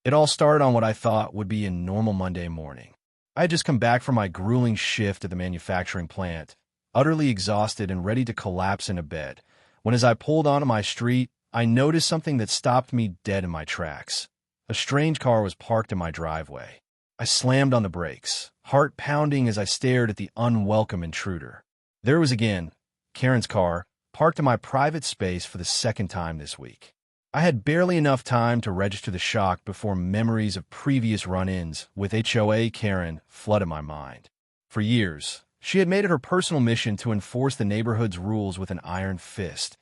It all started on what I thought would be a normal Monday morning. I had just come back from my grueling shift at the manufacturing plant, utterly exhausted and ready to collapse into bed, when as I pulled onto my street, I noticed something that stopped me dead in my tracks. A strange car was parked in my driveway. I slammed on the brakes, heart pounding as I stared at the unwelcome intruder. There it was again, Karen's car, parked in my private space for the second time this week. I had barely enough time to register the shock before memories of previous run-ins with HOA Karen flooded my mind. For years, she had made it her personal mission to enforce the neighborhood's rules with an iron fist,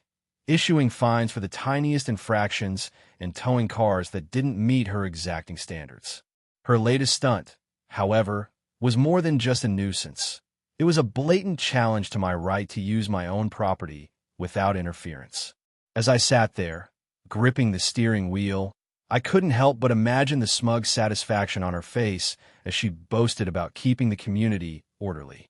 issuing fines for the tiniest infractions and towing cars that didn't meet her exacting standards. Her latest stunt, however, was more than just a nuisance. It was a blatant challenge to my right to use my own property without interference. As I sat there, gripping the steering wheel, I couldn't help but imagine the smug satisfaction on her face as she boasted about keeping the community orderly.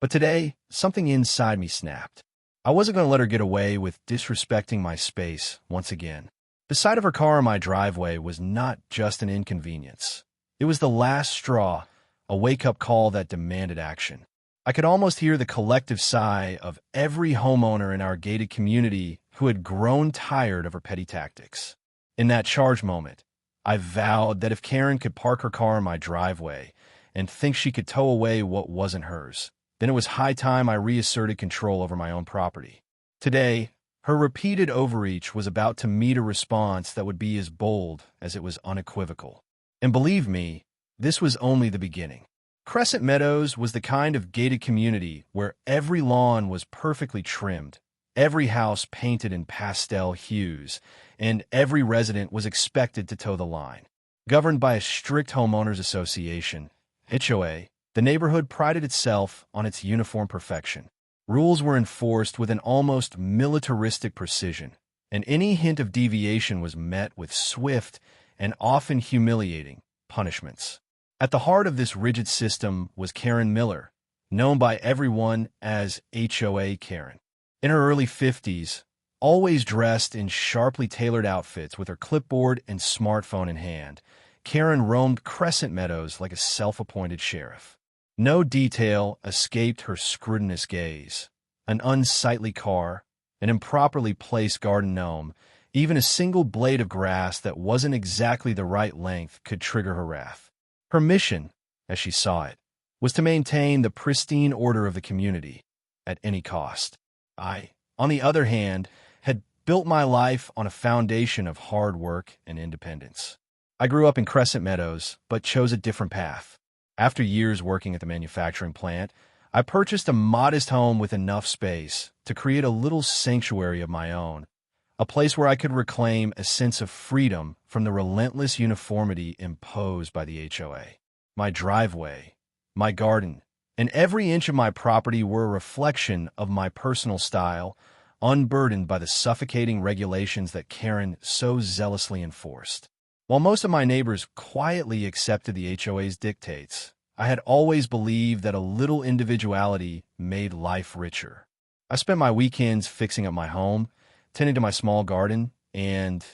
But today, something inside me snapped. I wasn't going to let her get away with disrespecting my space once again. The sight of her car in my driveway was not just an inconvenience. It was the last straw, a wake-up call that demanded action. I could almost hear the collective sigh of every homeowner in our gated community who had grown tired of her petty tactics. In that charge moment, I vowed that if Karen could park her car in my driveway and think she could tow away what wasn't hers, then it was high time I reasserted control over my own property. Today, her repeated overreach was about to meet a response that would be as bold as it was unequivocal. And believe me, this was only the beginning. Crescent Meadows was the kind of gated community where every lawn was perfectly trimmed, every house painted in pastel hues, and every resident was expected to toe the line. Governed by a strict homeowners association, HOA, the neighborhood prided itself on its uniform perfection. Rules were enforced with an almost militaristic precision, and any hint of deviation was met with swift and often humiliating punishments. At the heart of this rigid system was Karen Miller, known by everyone as HOA Karen. In her early 50s, always dressed in sharply tailored outfits with her clipboard and smartphone in hand, Karen roamed Crescent Meadows like a self-appointed sheriff. No detail escaped her scrutinous gaze. An unsightly car, an improperly placed garden gnome, even a single blade of grass that wasn't exactly the right length could trigger her wrath. Her mission, as she saw it, was to maintain the pristine order of the community at any cost. I, on the other hand, had built my life on a foundation of hard work and independence. I grew up in Crescent Meadows, but chose a different path. After years working at the manufacturing plant, I purchased a modest home with enough space to create a little sanctuary of my own, a place where I could reclaim a sense of freedom from the relentless uniformity imposed by the HOA. My driveway, my garden, and every inch of my property were a reflection of my personal style, unburdened by the suffocating regulations that Karen so zealously enforced. While most of my neighbors quietly accepted the HOA's dictates, I had always believed that a little individuality made life richer. I spent my weekends fixing up my home, tending to my small garden, and,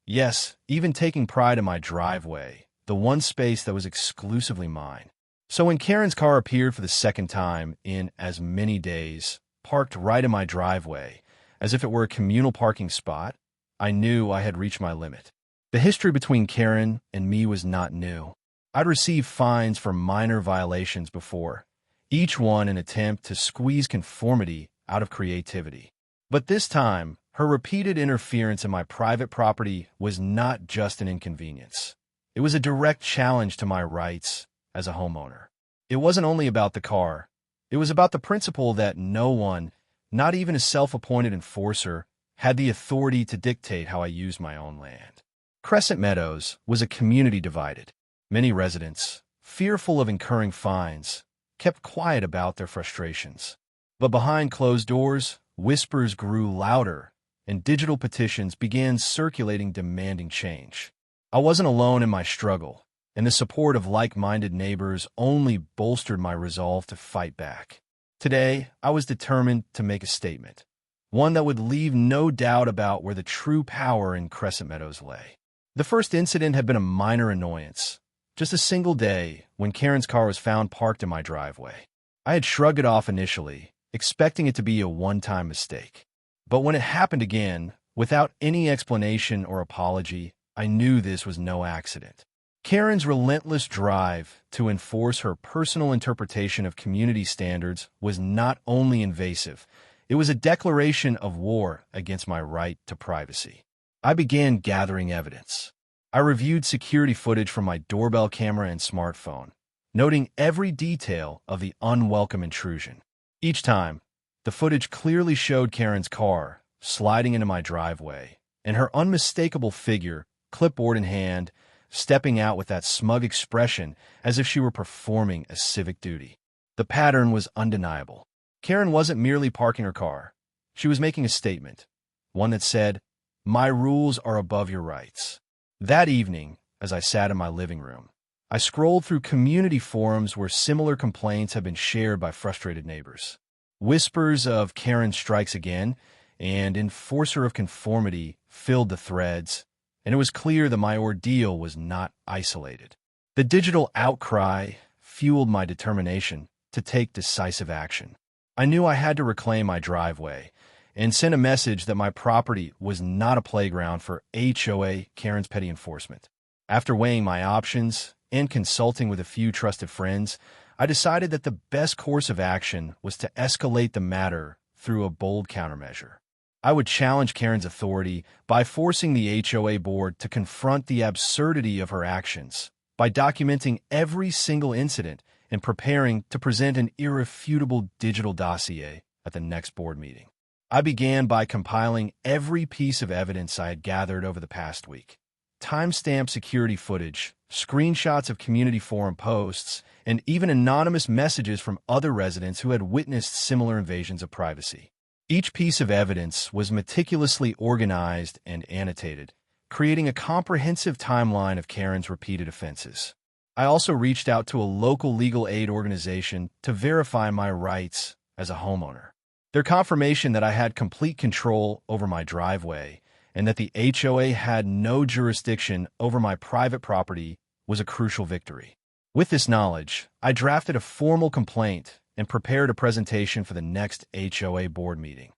yes, even taking pride in my driveway, the one space that was exclusively mine. So when Karen's car appeared for the second time in as many days, parked right in my driveway, as if it were a communal parking spot, I knew I had reached my limit. The history between Karen and me was not new. I'd received fines for minor violations before, each one an attempt to squeeze conformity out of creativity. But this time, her repeated interference in my private property was not just an inconvenience. It was a direct challenge to my rights as a homeowner. It wasn't only about the car. It was about the principle that no one, not even a self-appointed enforcer, had the authority to dictate how I used my own land. Crescent Meadows was a community divided. Many residents, fearful of incurring fines, kept quiet about their frustrations. But behind closed doors, whispers grew louder, and digital petitions began circulating demanding change. I wasn't alone in my struggle, and the support of like-minded neighbors only bolstered my resolve to fight back. Today, I was determined to make a statement, one that would leave no doubt about where the true power in Crescent Meadows lay. The first incident had been a minor annoyance, just a single day when Karen's car was found parked in my driveway. I had shrugged it off initially, expecting it to be a one-time mistake. But when it happened again, without any explanation or apology, I knew this was no accident. Karen's relentless drive to enforce her personal interpretation of community standards was not only invasive, it was a declaration of war against my right to privacy. I began gathering evidence. I reviewed security footage from my doorbell camera and smartphone, noting every detail of the unwelcome intrusion. Each time, the footage clearly showed Karen's car sliding into my driveway, and her unmistakable figure, clipboard in hand, stepping out with that smug expression as if she were performing a civic duty. The pattern was undeniable. Karen wasn't merely parking her car. She was making a statement, one that said, "My rules are above your rights." That evening, as I sat in my living room, I scrolled through community forums where similar complaints had been shared by frustrated neighbors. Whispers of "Karen strikes again" and "enforcer of conformity" filled the threads, and it was clear that my ordeal was not isolated. The digital outcry fueled my determination to take decisive action. I knew I had to reclaim my driveway and send a message that my property was not a playground for HOA Karen's petty enforcement. After weighing my options and consulting with a few trusted friends, I decided that the best course of action was to escalate the matter through a bold countermeasure. I would challenge Karen's authority by forcing the HOA board to confront the absurdity of her actions, by documenting every single incident and preparing to present an irrefutable digital dossier at the next board meeting. I began by compiling every piece of evidence I had gathered over the past week. Timestamp security footage, screenshots of community forum posts, and even anonymous messages from other residents who had witnessed similar invasions of privacy. Each piece of evidence was meticulously organized and annotated, creating a comprehensive timeline of Karen's repeated offenses. I also reached out to a local legal aid organization to verify my rights as a homeowner. Their confirmation that I had complete control over my driveway and that the HOA had no jurisdiction over my private property was a crucial victory. With this knowledge, I drafted a formal complaint and prepared a presentation for the next HOA board meeting.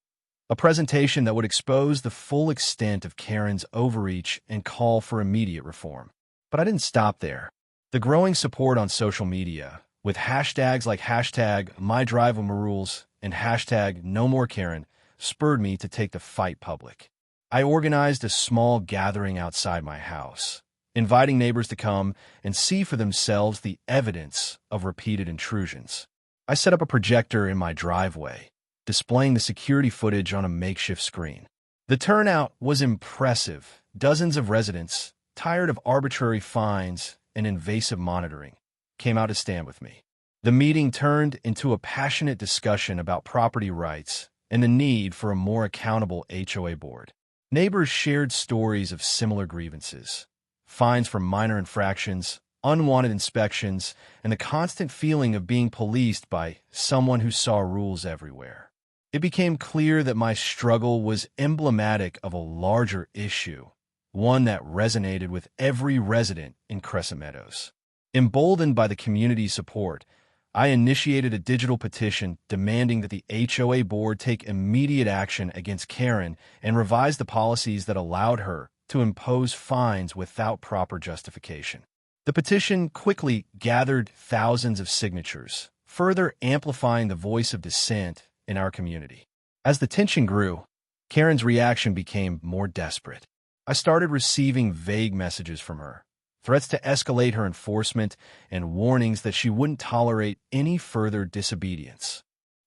A presentation that would expose the full extent of Karen's overreach and call for immediate reform. But I didn't stop there. The growing support on social media, with hashtags like #MyDriveWhenRules and #NoMoreKaren, spurred me to take the fight public. I organized a small gathering outside my house, inviting neighbors to come and see for themselves the evidence of repeated intrusions. I set up a projector in my driveway, displaying the security footage on a makeshift screen. The turnout was impressive. Dozens of residents, tired of arbitrary fines and invasive monitoring, came out to stand with me. The meeting turned into a passionate discussion about property rights and the need for a more accountable HOA board. Neighbors shared stories of similar grievances, fines for minor infractions, unwanted inspections, and the constant feeling of being policed by someone who saw rules everywhere. It became clear that my struggle was emblematic of a larger issue, one that resonated with every resident in Crescent Meadows. Emboldened by the community's support, I initiated a digital petition demanding that the HOA board take immediate action against Karen and revise the policies that allowed her to impose fines without proper justification. The petition quickly gathered thousands of signatures, further amplifying the voice of dissent in our community. As the tension grew, Karen's reaction became more desperate. I started receiving vague messages from her, threats to escalate her enforcement, and warnings that she wouldn't tolerate any further disobedience.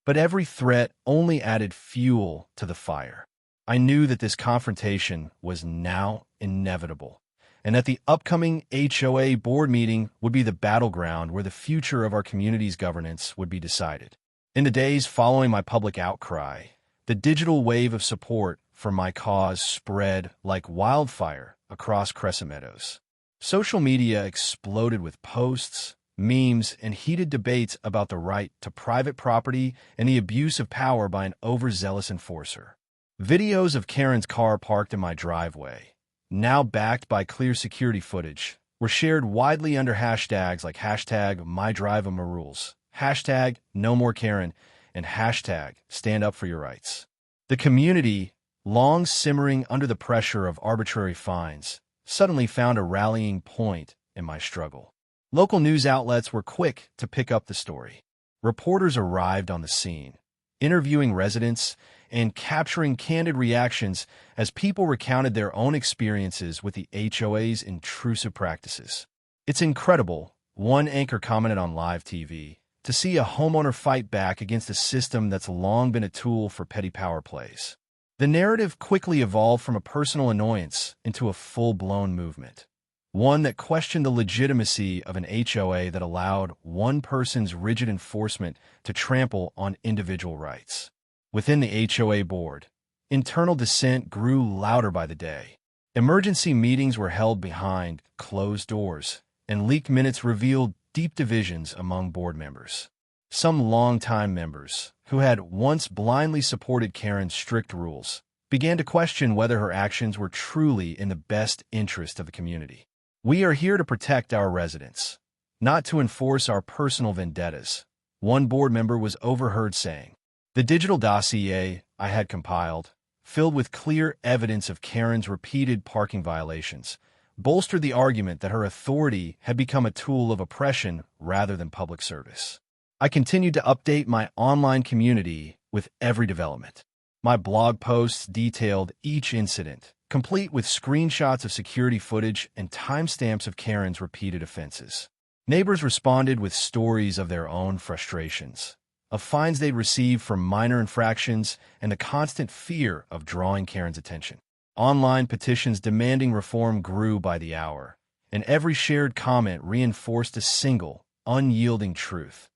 But every threat only added fuel to the fire. I knew that this confrontation was now inevitable, and that the upcoming HOA board meeting would be the battleground where the future of our community's governance would be decided. In the days following my public outcry, the digital wave of support for my cause spread like wildfire across Crescent Meadows. Social media exploded with posts, memes, and heated debates about the right to private property and the abuse of power by an overzealous enforcer. Videos of Karen's car parked in my driveway, now backed by clear security footage, were shared widely under hashtags like hashtag MyDriveAMaRules, hashtag NoMoreKaren, and hashtag StandUpForYourRights. The community, long simmering under the pressure of arbitrary fines, suddenly found a rallying point in my struggle. Local news outlets were quick to pick up the story. Reporters arrived on the scene, interviewing residents and capturing candid reactions as people recounted their own experiences with the HOA's intrusive practices. "It's incredible," one anchor commented on live TV, "to see a homeowner fight back against a system that's long been a tool for petty power plays." The narrative quickly evolved from a personal annoyance into a full-blown movement, one that questioned the legitimacy of an HOA that allowed one person's rigid enforcement to trample on individual rights. Within the HOA board, internal dissent grew louder by the day. Emergency meetings were held behind closed doors, and leaked minutes revealed deep divisions among board members. Some longtime members, who had once blindly supported Karen's strict rules, began to question whether her actions were truly in the best interest of the community. "We are here to protect our residents, not to enforce our personal vendettas," one board member was overheard saying. The digital dossier I had compiled, filled with clear evidence of Karen's repeated parking violations, bolstered the argument that her authority had become a tool of oppression rather than public service. I continued to update my online community with every development. My blog posts detailed each incident, complete with screenshots of security footage and timestamps of Karen's repeated offenses. Neighbors responded with stories of their own frustrations, of fines they'd received for minor infractions, and the constant fear of drawing Karen's attention. Online petitions demanding reform grew by the hour, and every shared comment reinforced a single, unyielding truth: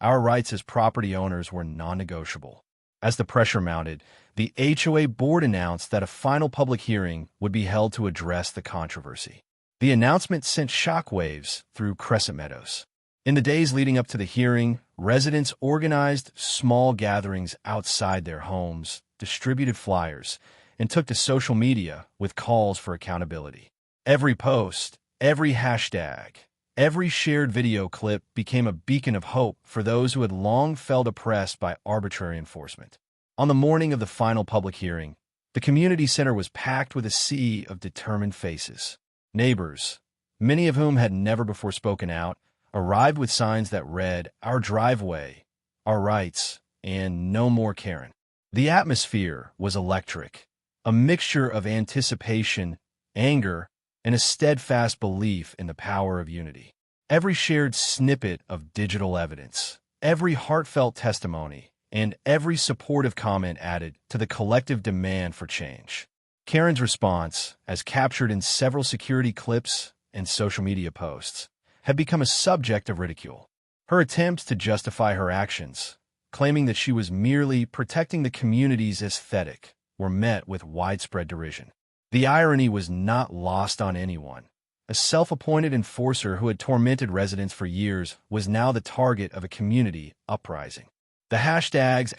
our rights as property owners were non-negotiable. As the pressure mounted, the HOA board announced that a final public hearing would be held to address the controversy. The announcement sent shockwaves through Crescent Meadows. In the days leading up to the hearing, residents organized small gatherings outside their homes, distributed flyers, and took to social media with calls for accountability. Every post, every hashtag, every shared video clip became a beacon of hope for those who had long felt oppressed by arbitrary enforcement. On the morning of the final public hearing, the community center was packed with a sea of determined faces. Neighbors, many of whom had never before spoken out, arrived with signs that read, "Our driveway, our rights, and no more Karen." The atmosphere was electric, a mixture of anticipation, anger, and a steadfast belief in the power of unity. Every shared snippet of digital evidence, every heartfelt testimony, and every supportive comment added to the collective demand for change. Karen's response, as captured in several security clips and social media posts, had become a subject of ridicule. Her attempts to justify her actions, claiming that she was merely protecting the community's aesthetic, were met with widespread derision. The irony was not lost on anyone. A self-appointed enforcer who had tormented residents for years was now the target of a community uprising. The hashtags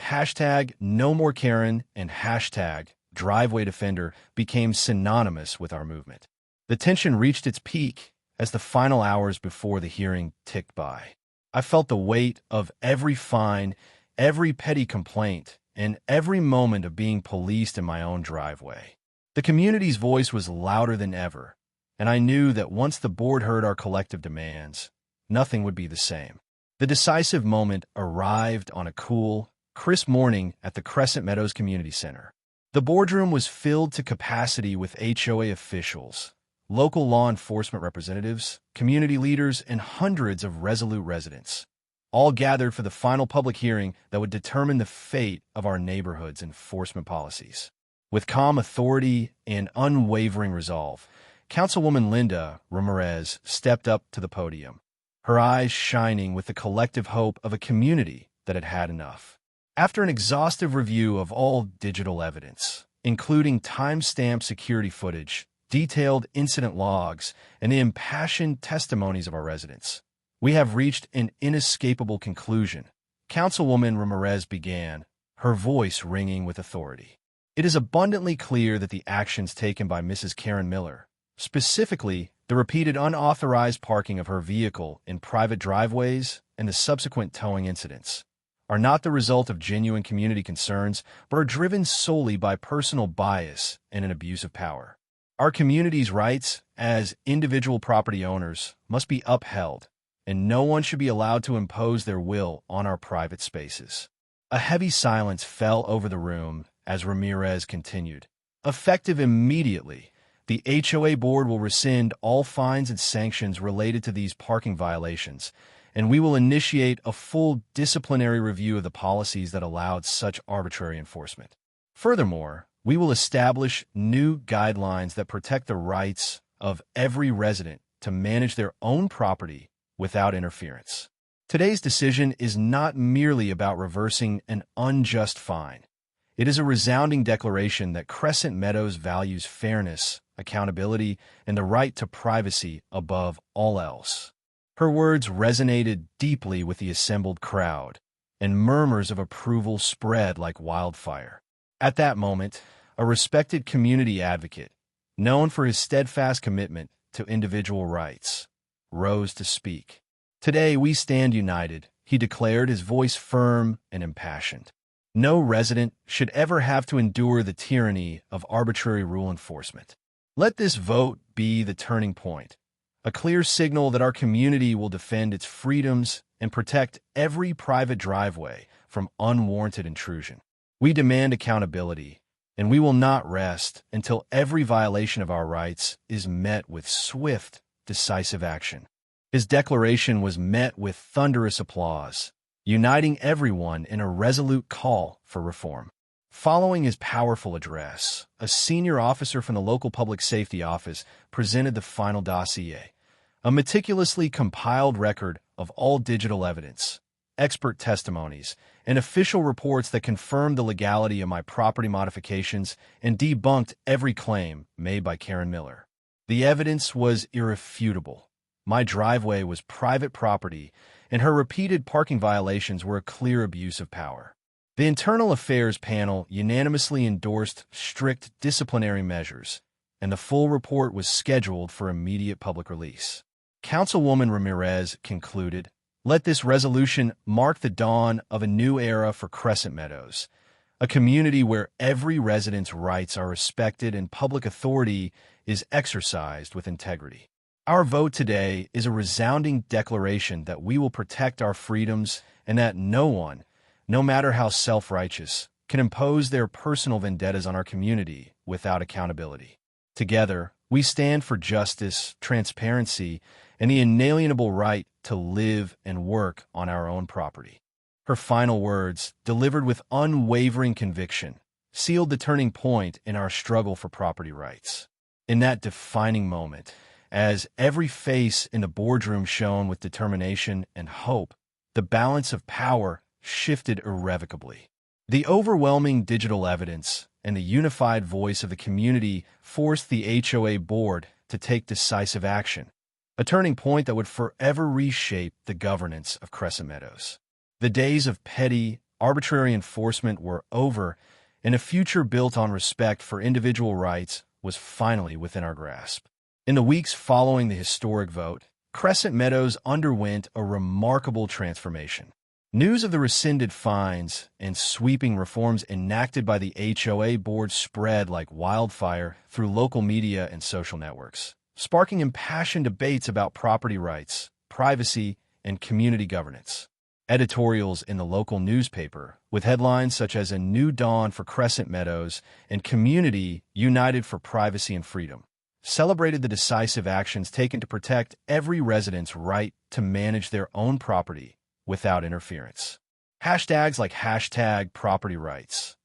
#NoMoreKaren and #DrivewayDefender became synonymous with our movement. The tension reached its peak as the final hours before the hearing ticked by. I felt the weight of every fine, every petty complaint, and every moment of being policed in my own driveway. The community's voice was louder than ever, and I knew that once the board heard our collective demands, nothing would be the same. The decisive moment arrived on a cool, crisp morning at the Crescent Meadows Community Center. The boardroom was filled to capacity with HOA officials, local law enforcement representatives, community leaders, and hundreds of resolute residents, all gathered for the final public hearing that would determine the fate of our neighborhood's enforcement policies. With calm authority and unwavering resolve, Councilwoman Linda Ramirez stepped up to the podium, her eyes shining with the collective hope of a community that had had enough. After an exhaustive review of all digital evidence, including time-stamped security footage, detailed incident logs, and the impassioned testimonies of our residents, we have reached an inescapable conclusion. Councilwoman Ramirez began, her voice ringing with authority. It is abundantly clear that the actions taken by Mrs. Karen Miller, specifically the repeated unauthorized parking of her vehicle in private driveways and the subsequent towing incidents, are not the result of genuine community concerns, but are driven solely by personal bias and an abuse of power. Our community's rights as individual property owners must be upheld, and no one should be allowed to impose their will on our private spaces. A heavy silence fell over the room as Ramirez continued. Effective immediately, the HOA board will rescind all fines and sanctions related to these parking violations, and we will initiate a full disciplinary review of the policies that allowed such arbitrary enforcement. Furthermore, we will establish new guidelines that protect the rights of every resident to manage their own property without interference. Today's decision is not merely about reversing an unjust fine. It is a resounding declaration that Crescent Meadows values fairness, accountability, and the right to privacy above all else. Her words resonated deeply with the assembled crowd, and murmurs of approval spread like wildfire. At that moment, a respected community advocate, known for his steadfast commitment to individual rights, rose to speak. "Today we stand united," he declared, his voice firm and impassioned. "No resident should ever have to endure the tyranny of arbitrary rule enforcement. Let this vote be the turning point, a clear signal that our community will defend its freedoms and protect every private driveway from unwarranted intrusion. We demand accountability, and we will not rest until every violation of our rights is met with swift, decisive action." His declaration was met with thunderous applause, uniting everyone in a resolute call for reform. Following his powerful address, a senior officer from the local public safety office presented the final dossier, a meticulously compiled record of all digital evidence, expert testimonies, and official reports that confirmed the legality of my property modifications and debunked every claim made by Karen Miller. The evidence was irrefutable. My driveway was private property, and her repeated parking violations were a clear abuse of power. The Internal Affairs Panel unanimously endorsed strict disciplinary measures, and the full report was scheduled for immediate public release. Councilwoman Ramirez concluded, "Let this resolution mark the dawn of a new era for Crescent Meadows, a community where every resident's rights are respected and public authority is exercised with integrity. Our vote today is a resounding declaration that we will protect our freedoms and that no one, no matter how self-righteous, can impose their personal vendettas on our community without accountability. Together, we stand for justice, transparency, and the inalienable right to live and work on our own property." Her final words, delivered with unwavering conviction, sealed the turning point in our struggle for property rights. In that defining moment, as every face in the boardroom shone with determination and hope, the balance of power shifted irrevocably. The overwhelming digital evidence and the unified voice of the community forced the HOA board to take decisive action, a turning point that would forever reshape the governance of Crescent Meadows. The days of petty, arbitrary enforcement were over, and a future built on respect for individual rights was finally within our grasp. In the weeks following the historic vote, Crescent Meadows underwent a remarkable transformation. News of the rescinded fines and sweeping reforms enacted by the HOA board spread like wildfire through local media and social networks, sparking impassioned debates about property rights, privacy, and community governance. Editorials in the local newspaper, with headlines such as "A New Dawn for Crescent Meadows" and "Community United for Privacy and Freedom," celebrated the decisive actions taken to protect every resident's right to manage their own property without interference. Hashtags like #PropertyRights,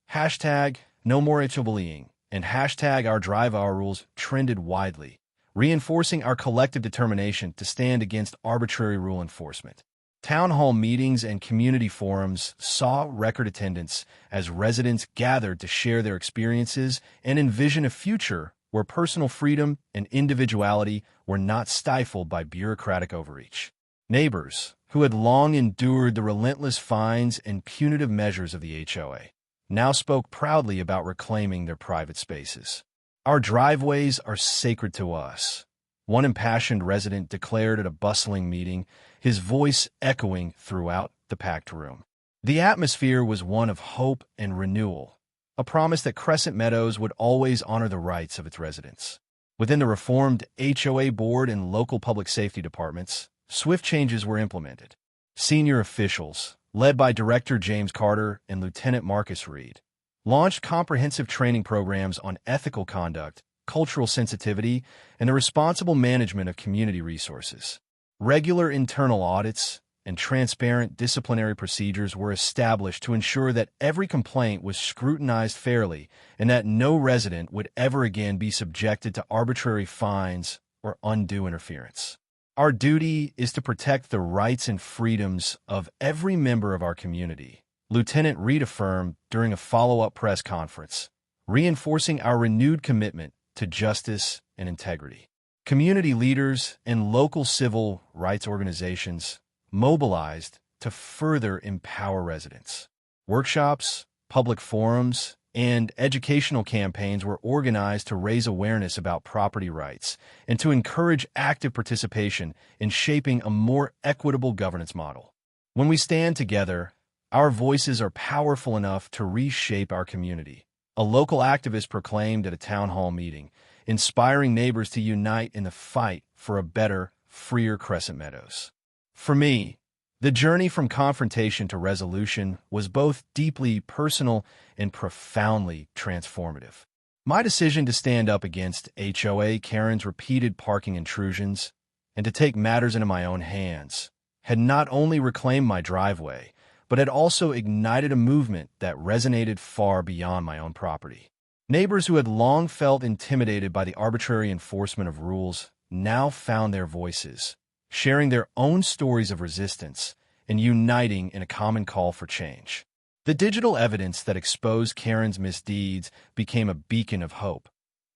#NoMoreHOBullying, and #OurDriveOurRules trended widely, reinforcing our collective determination to stand against arbitrary rule enforcement. Town hall meetings and community forums saw record attendance as residents gathered to share their experiences and envision a future where personal freedom and individuality were not stifled by bureaucratic overreach. Neighbors, who had long endured the relentless fines and punitive measures of the HOA, now spoke proudly about reclaiming their private spaces. "Our driveways are sacred to us," one impassioned resident declared at a bustling meeting, his voice echoing throughout the packed room. The atmosphere was one of hope and renewal, a promise that Crescent Meadows would always honor the rights of its residents. Within the reformed HOA board and local public safety departments, swift changes were implemented. Senior officials, led by Director James Carter and Lieutenant Marcus Reed, launched comprehensive training programs on ethical conduct, cultural sensitivity, and the responsible management of community resources. Regular internal audits and transparent disciplinary procedures were established to ensure that every complaint was scrutinized fairly and that no resident would ever again be subjected to arbitrary fines or undue interference. Our duty is to protect the rights and freedoms of every member of our community, Lieutenant Reed affirmed during a follow-up press conference, reinforcing our renewed commitment to justice and integrity. Community leaders and local civil rights organizations mobilized to further empower residents. Workshops, public forums, and educational campaigns were organized to raise awareness about property rights and to encourage active participation in shaping a more equitable governance model. When we stand together, our voices are powerful enough to reshape our community, a local activist proclaimed at a town hall meeting, inspiring neighbors to unite in the fight for a better, freer Crescent Meadows. For me, the journey from confrontation to resolution was both deeply personal and profoundly transformative. My decision to stand up against HOA Karen's repeated parking intrusions and to take matters into my own hands had not only reclaimed my driveway, but had also ignited a movement that resonated far beyond my own property. Neighbors who had long felt intimidated by the arbitrary enforcement of rules now found their voices, sharing their own stories of resistance and uniting in a common call for change. The digital evidence that exposed Karen's misdeeds became a beacon of hope,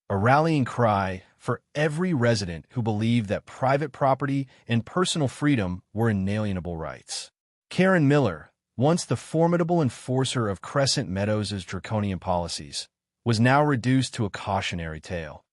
a rallying cry for every resident who believed that private property and personal freedom were inalienable rights. Karen Miller, once the formidable enforcer of Crescent Meadows' draconian policies, was now reduced to a cautionary tale,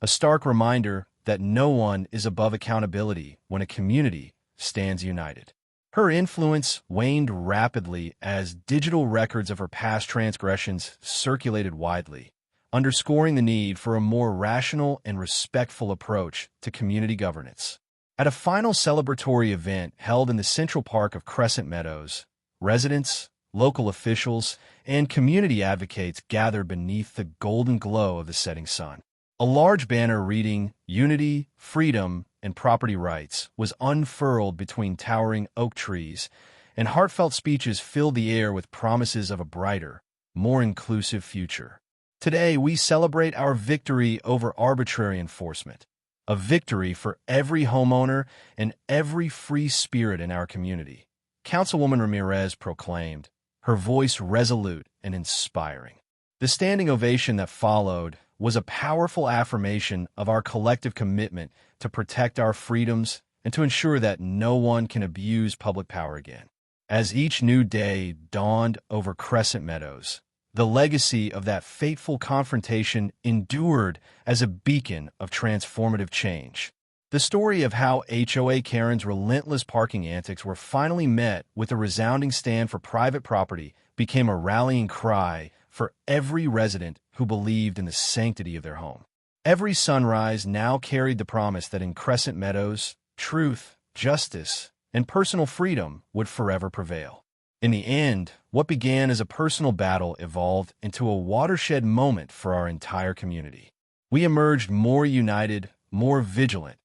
a stark reminder that no one is above accountability when a community stands united. Her influence waned rapidly as digital records of her past transgressions circulated widely, underscoring the need for a more rational and respectful approach to community governance. At a final celebratory event held in the Central Park of Crescent Meadows, residents, local officials, and community advocates gathered beneath the golden glow of the setting sun. A large banner reading "Unity, Freedom, and Property Rights" was unfurled between towering oak trees, and heartfelt speeches filled the air with promises of a brighter, more inclusive future. Today, we celebrate our victory over arbitrary enforcement, a victory for every homeowner and every free spirit in our community, Councilwoman Ramirez proclaimed, her voice resolute and inspiring. The standing ovation that followed was a powerful affirmation of our collective commitment to protect our freedoms and to ensure that no one can abuse public power again. As each new day dawned over Crescent Meadows, the legacy of that fateful confrontation endured as a beacon of transformative change. The story of how HOA Karen's relentless parking antics were finally met with a resounding stand for private property became a rallying cry for every resident who believed in the sanctity of their home. Every sunrise now carried the promise that in Crescent Meadows, truth, justice, and personal freedom would forever prevail. In the end, what began as a personal battle evolved into a watershed moment for our entire community. We emerged more united, more vigilant,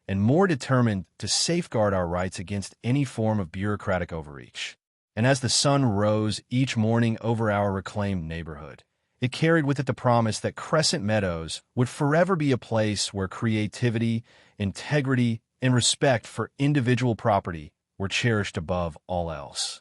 and more determined to safeguard our rights against any form of bureaucratic overreach. And as the sun rose each morning over our reclaimed neighborhood, it carried with it the promise that Crescent Meadows would forever be a place where creativity, integrity, and respect for individual property were cherished above all else.